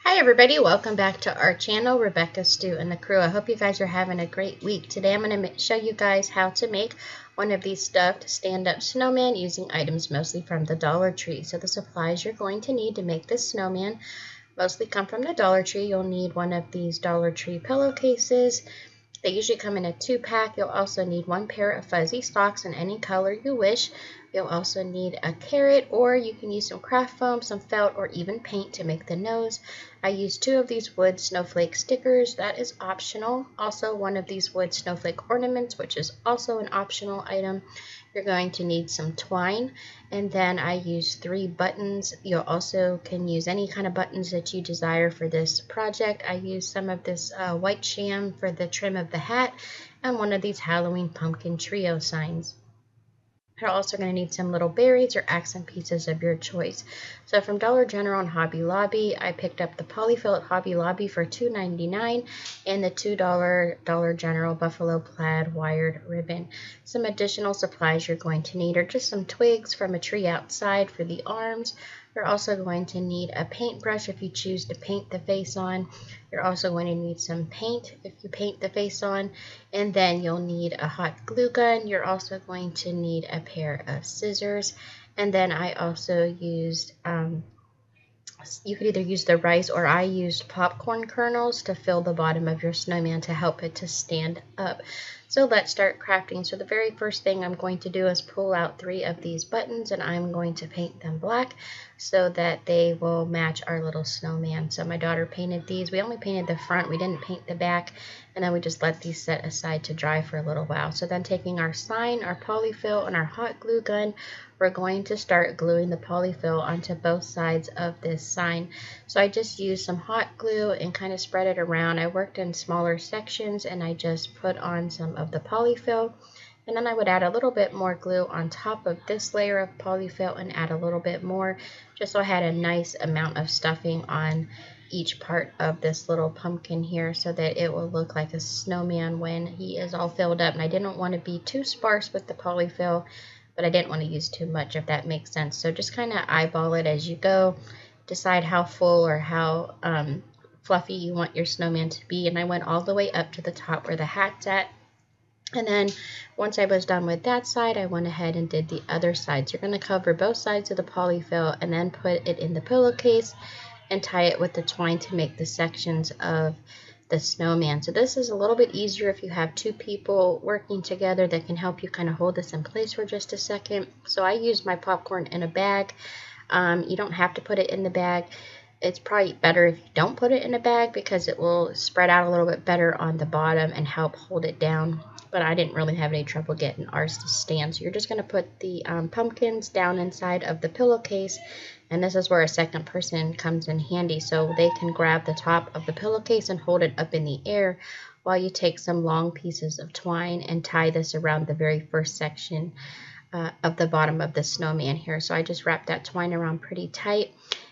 Hi everybody, welcome back to our channel, Rebecca, Stu, and the crew. I hope you guys are having a great week. Today I'm going to show you guys how to make one of these stuffed stand-up snowman using items mostly from the Dollar Tree. So the supplies you're going to need to make this snowman mostly come from the Dollar Tree. You'll need one of these Dollar Tree pillowcases. They usually come in a 2-pack. You'll also need one pair of fuzzy socks in any color you wish. You'll also need a carrot, or you can use some craft foam, some felt, or even paint to make the nose. I used 2 of these wood snowflake stickers. That is optional. Also, one of these wood snowflake ornaments, which is also an optional item. You're going to need some twine, and then I used 3 buttons. You also can use any kind of buttons that you desire for this project. I used some of this white sham for the trim of the hat, and one of these Halloween pumpkin trio signs. You're also going to need some little berries or accent pieces of your choice. So from Dollar General and Hobby Lobby, I picked up the poly-fil at Hobby Lobby for $2.99 and the $2 Dollar General buffalo plaid wired ribbon. Some additional supplies you're going to need are just some twigs from a tree outside for the arms. You're also going to need a paintbrush if you choose to paint the face on. You're also going to need some paint if you paint the face on. And then you'll need a hot glue gun. You're also going to need a pair of scissors. And then I also used, you could either use the rice, or I used popcorn kernels to fill the bottom of your snowman to help it to stand up. So let's start crafting. So the very first thing I'm going to do is pull out 3 of these buttons, and I'm going to paint them black so that they will match our little snowman. So my daughter painted these. We only painted the front, we didn't paint the back, and then we just let these set aside to dry for a little while. So then taking our sign, our poly-fil, and our hot glue gun, we're going to start gluing the poly-fil onto both sides of this sign. So I just used some hot glue and kind of spread it around. I worked in smaller sections, and I just put on some of the poly-fil, and then I would add a little bit more glue on top of this layer of poly-fil and add a little bit more, just so I had a nice amount of stuffing on each part of this little pumpkin here, so that it will look like a snowman when he is all filled up. And I didn't want to be too sparse with the poly-fil, but I didn't want to use too much, if that makes sense. So just kind of eyeball it as you go. Decide how full or how fluffy you want your snowman to be. And I went all the way up to the top where the hat's at. And then once I was done with that side, I went ahead and did the other side. So you're going to cover both sides of the poly-fil and then put it in the pillowcase and tie it with the twine to make the sections of the snowman. So this is a little bit easier if you have 2 people working together that can help you kind of hold this in place for just a second. So I used my popcorn in a bag. You don't have to put it in the bag. It's probably better if you don't put it in a bag, because it will spread out a little bit better on the bottom and help hold it down. But I didn't really have any trouble getting ours to stand. So you're just going to put the pumpkins down inside of the pillowcase, and this is where a second person comes in handy, so they can grab the top of the pillowcase and hold it up in the air while you take some long pieces of twine and tie this around the very first section of the bottom of the snowman here. So I just wrapped that twine around pretty tight,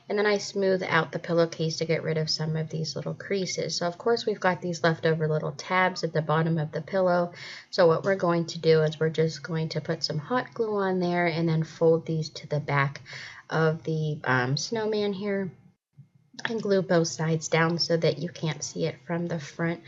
and then I smooth out the pillowcase to get rid of some of these little creases. So of course we've got these leftover little tabs at the bottom of the pillow. So what we're going to do is we're just going to put some hot glue on there and then fold these to the back of the snowman here and glue both sides down so that you can't see it from the front.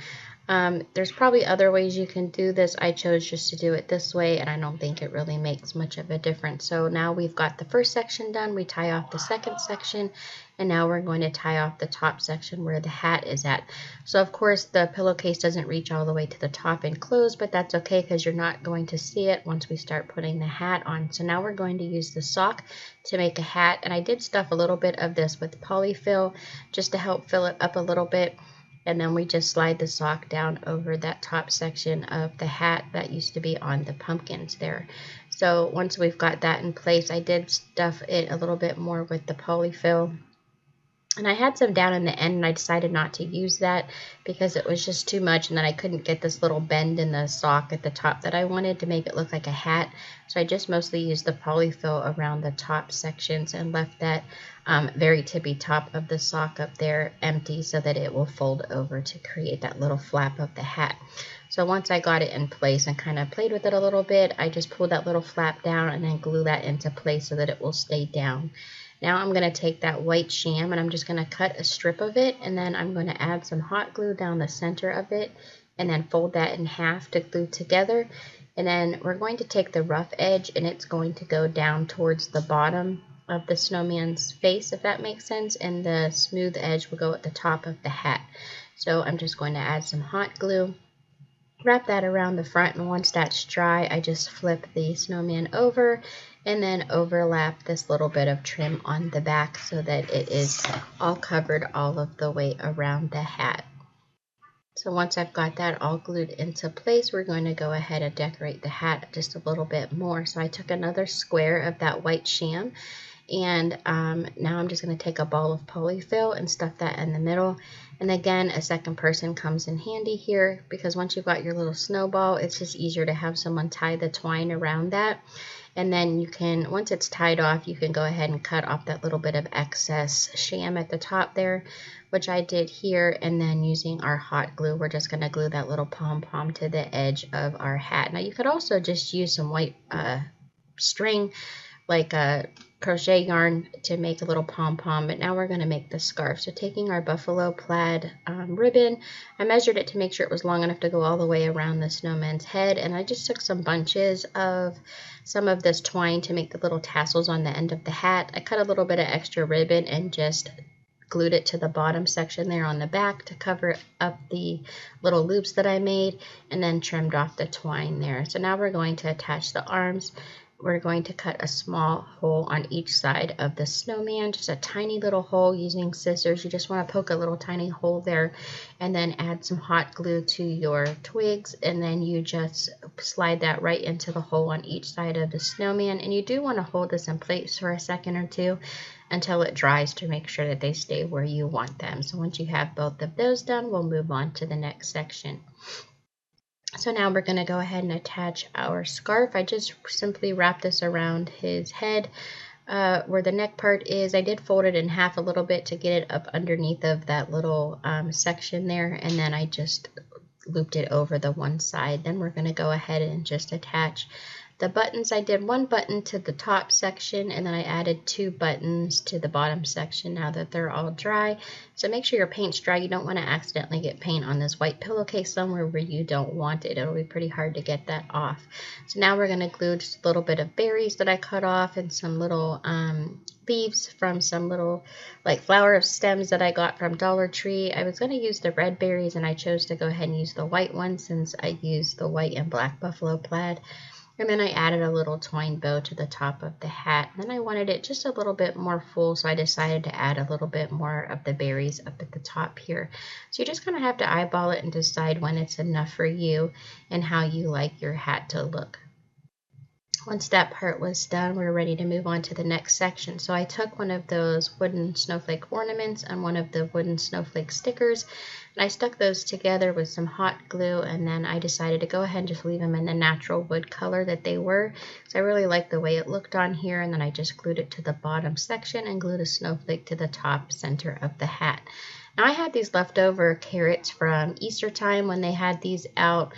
There's probably other ways you can do this. I chose just to do it this way, and I don't think it really makes much of a difference. So now we've got the first section done. We tie off the second section, and now we're going to tie off the top section where the hat is at. So of course the pillowcase doesn't reach all the way to the top and close, but that's okay because you're not going to see it once we start putting the hat on. So now we're going to use the sock to make a hat, and I did stuff a little bit of this with poly-fil just to help fill it up a little bit. And then we just slide the sock down over that top section of the hat that used to be on the pumpkins there. So once we've got that in place, I did stuff it a little bit more with the poly-fil. And I had some down in the end, and I decided not to use that because it was just too much, and then I couldn't get this little bend in the sock at the top that I wanted to make it look like a hat. So I just mostly used the poly-fil around the top sections and left that very tippy top of the sock up there empty so that it will fold over to create that little flap of the hat. So once I got it in place and kind of played with it a little bit, I just pulled that little flap down and then glue that into place so that it will stay down. Now I'm going to take that white sham and I'm just going to cut a strip of it, and then I'm going to add some hot glue down the center of it and then fold that in half to glue together. And then we're going to take the rough edge and it's going to go down towards the bottom of the snowman's face, if that makes sense, and the smooth edge will go at the top of the hat. So I'm just going to add some hot glue, wrap that around the front, and once that's dry, I just flip the snowman over and then overlap this little bit of trim on the back so that it is all covered all of the way around the hat. So once I've got that all glued into place, we're going to go ahead and decorate the hat just a little bit more. So I took another square of that white sham, and now I'm just going to take a ball of poly-fil and stuff that in the middle. And again, a second person comes in handy here, because once you've got your little snowball, it's just easier to have someone tie the twine around that. And then you can, once it's tied off, you can go ahead and cut off that little bit of excess sham at the top there, which I did here. And then using our hot glue, we're just going to glue that little pom-pom to the edge of our hat. Now you could also just use some white string, like a crochet yarn, to make a little pom-pom, but now we're going to make the scarf. So taking our buffalo plaid ribbon, I measured it to make sure it was long enough to go all the way around the snowman's head, and I just took some bunches of some of this twine to make the little tassels on the end of the hat. I cut a little bit of extra ribbon and just glued it to the bottom section there on the back to cover up the little loops that I made, and then trimmed off the twine there. So now we're going to attach the arms. We're going to cut a small hole on each side of the snowman, just a tiny little hole using scissors. You just want to poke a little tiny hole there, and then add some hot glue to your twigs, and then you just slide that right into the hole on each side of the snowman. And you do want to hold this in place for a second or two until it dries to make sure that they stay where you want them. So once you have both of those done, we'll move on to the next section. So now we're going to go ahead and attach our scarf. I just simply wrap this around his head. Where the neck part is, I did fold it in half a little bit to get it up underneath of that little section there, and then I just looped it over the one side. Then we're going to go ahead and just attach the buttons. I did one button to the top section, and then I added 2 buttons to the bottom section now that they're all dry. So make sure your paint's dry. You don't want to accidentally get paint on this white pillowcase somewhere where you don't want it. It'll be pretty hard to get that off. So now we're going to glue just a little bit of berries that I cut off and some little leaves from some little like flower stems that I got from Dollar Tree. I was going to use the red berries, and I chose to go ahead and use the white ones since I used the white and black buffalo plaid. And then I added a little twine bow to the top of the hat. Then I wanted it just a little bit more full, so I decided to add a little bit more of the berries up at the top here. So you just kind of have to eyeball it and decide when it's enough for you and how you like your hat to look. Once that part was done, we were ready to move on to the next section. So I took one of those wooden snowflake ornaments and one of the wooden snowflake stickers, and I stuck those together with some hot glue, and then I decided to go ahead and just leave them in the natural wood color that they were. So I really liked the way it looked on here, and then I just glued it to the bottom section and glued a snowflake to the top center of the hat. Now I had these leftover carrots from Easter time when they had these out.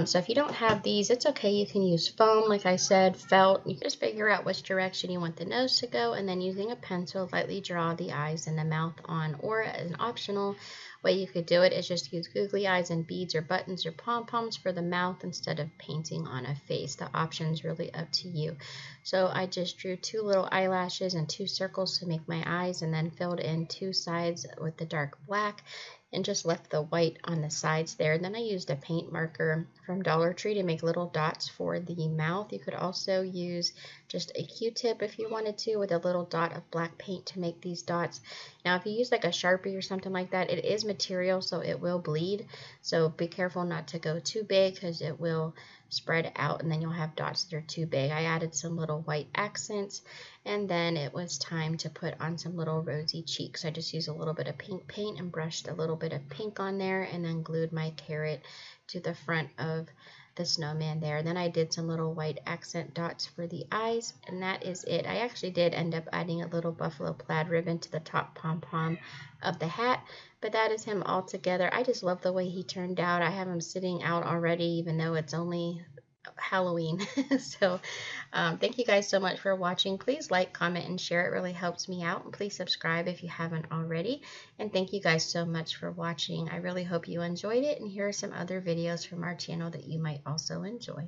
So if you don't have these, it's okay. You can use foam, like I said, felt. You just figure out which direction you want the nose to go, and then using a pencil, lightly draw the eyes and the mouth on. Or an optional way you could do it is just use googly eyes and beads or buttons or pom-poms for the mouth instead of painting on a face. The option's really up to you. So I just drew 2 little eyelashes and 2 circles to make my eyes, and then filled in 2 sides with the dark black and just left the white on the sides there. And then I used a paint marker from Dollar Tree to make little dots for the mouth. You could also use just a Q-tip if you wanted to, with a little dot of black paint to make these dots. Now if you use like a Sharpie or something like that, it is material, so it will bleed. So be careful not to go too big, because it will spread out and then you'll have dots that are too big. I added some little white accents, and then it was time to put on some little rosy cheeks. I just used a little bit of pink paint and brushed a little bit of pink on there, and then glued my carrot to the front of the snowman there. Then I did some little white accent dots for the eyes, and that is it. I actually did end up adding a little buffalo plaid ribbon to the top pom-pom of the hat, but that is him all together. I just love the way he turned out. I have him sitting out already, even though it's only Halloween. So thank you guys so much for watching. Please like, comment, and share. It really helps me out. And please subscribe if you haven't already. And thank you guys so much for watching. I really hope you enjoyed it. And here are some other videos from our channel that you might also enjoy.